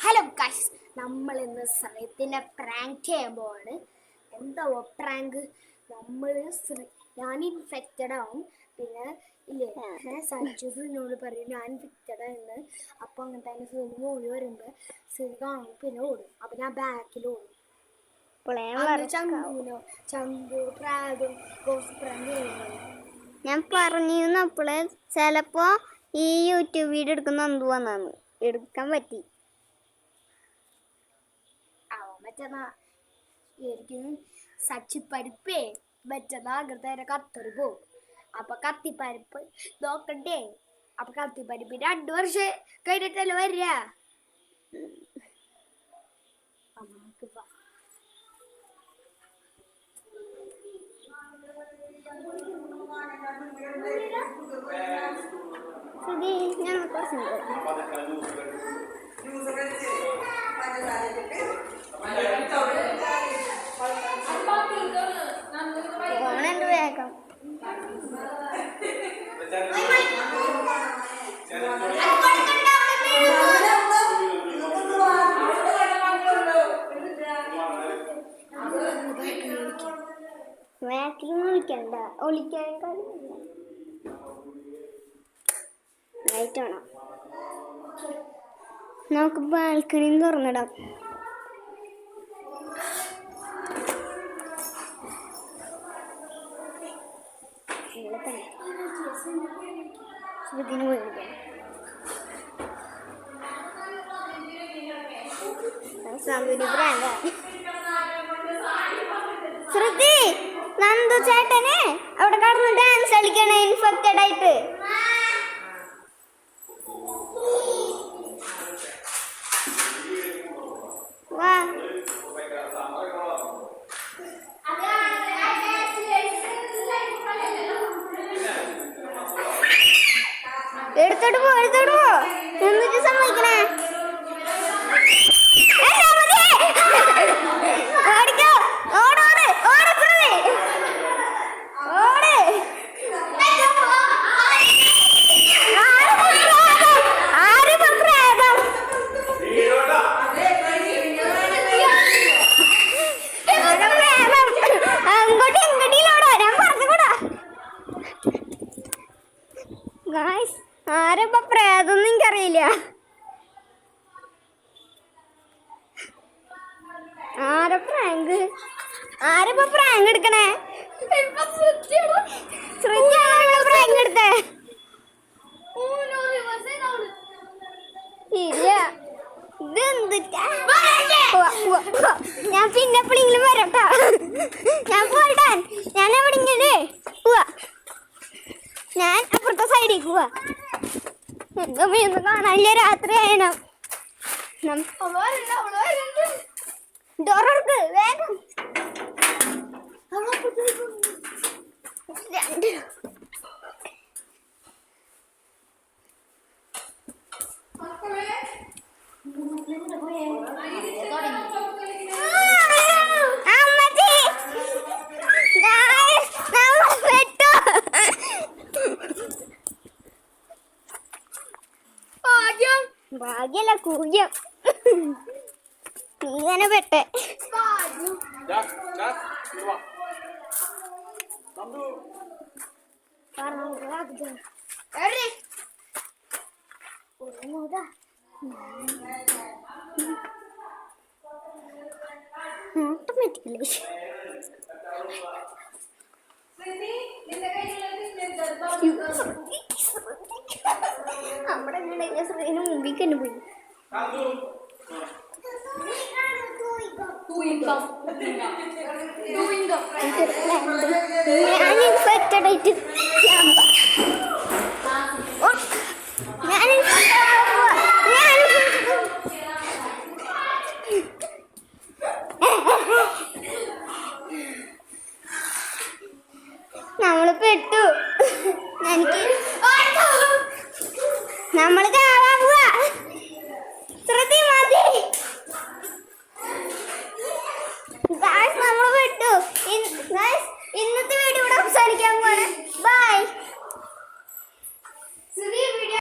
Hello guys, നമ്മൾ ഇന്ന് സമയത്തിനെ prank ചെയ്യാൻ പോവാണ്. എന്താ പ്രാങ്ക്? ഞാൻ ഇൻഫെക്റ്റഡ് ആവും. പിന്നെ ഇല്ലേ സഞ്ജുനോട് പറയും ഞാൻ ഇൻഫെക്റ്റഡ് എന്ന്. അപ്പൊ അങ്ങനത്തെ തന്നെ സിനിമ ഓടി വരുമ്പോ സിനിമ കാണും, പിന്നെ ഓടും. അപ്പൊ ഞാൻ ബാക്കിൽ ഓടും. ഞാൻ പറഞ്ഞിരുന്നു അപ്പോളെ ചിലപ്പോ ഈ യൂട്യൂബ് വീഡിയോ എടുക്കുന്ന എന്തുവാന്നാണ് എടുക്കാൻ പറ്റി. ശരിക്കും സച്ചിപ്പരിപ്പേ വെച്ചതാ അങ്ങനത്തെ കത്തറി പോവും. അപ്പൊ കത്തിപ്പരിപ്പ് നോക്കണ്ടേ? അപ്പൊ കത്തിപ്പരിപ്പ് 2 വർഷം കഴിഞ്ഞിട്ടല്ലേ വരിക. ഞാൻ ഫോണുണ്ട് വേഗം. ബാക്കിലൊന്നും വിളിക്കണ്ട, ഒളിക്കാൻ ലൈറ്റ് വേണം. നമുക്ക് ബാൽക്കണിന്ന് തുറന്നിടാം. ശ്രുതിന് പോയി വിളിക്കാം. ശ്രുതി, നന്ദു ചേട്ടനെ അവിടെ കടന്ന് ഡാൻസ് കളിക്കണേ ഇൻഫെക്റ്റഡ് ആയിട്ട്. വാ, എടുത്തോട്ട് പോ എന്നിട്ട് സമ്മതിക്കണേ. ആരപ്പ പ്രേതൊന്നും എനിക്കറിയില്ല. ആരപ്പ പ്രാങ്ക് എടുക്കണേ? പ്രാങ്ക് എടുത്തേ ഇല്ല. ഞാൻ പിന്നെ എപ്പോഴെങ്കിലും വരട്ടാ. ഞാൻ പോയിട്ടാ, ഞാൻ എവിടെങ്ങനെ പോവാ. ഞാൻ അപ്പുറത്തെ സൈഡിലേക്ക് പോവാ. എന്താ ഒന്നും കാണാനില്ല, രാത്രി ആയണം. ഡോറർക്ക് വേഗം. ഭാഗ്യല്ല കൂല്യം. നീങ്ങനെ പെട്ടെ. ഓട്ടോമാറ്റിക്കലി നമ്മുടെ ശ്രീന് മുമ്പിൽ തന്നെ പോയി. ഞാൻ ഇൻഫെക്റ്റഡ് ആയിട്ട് നമ്മള് പെട്ടു. നമ്മൾ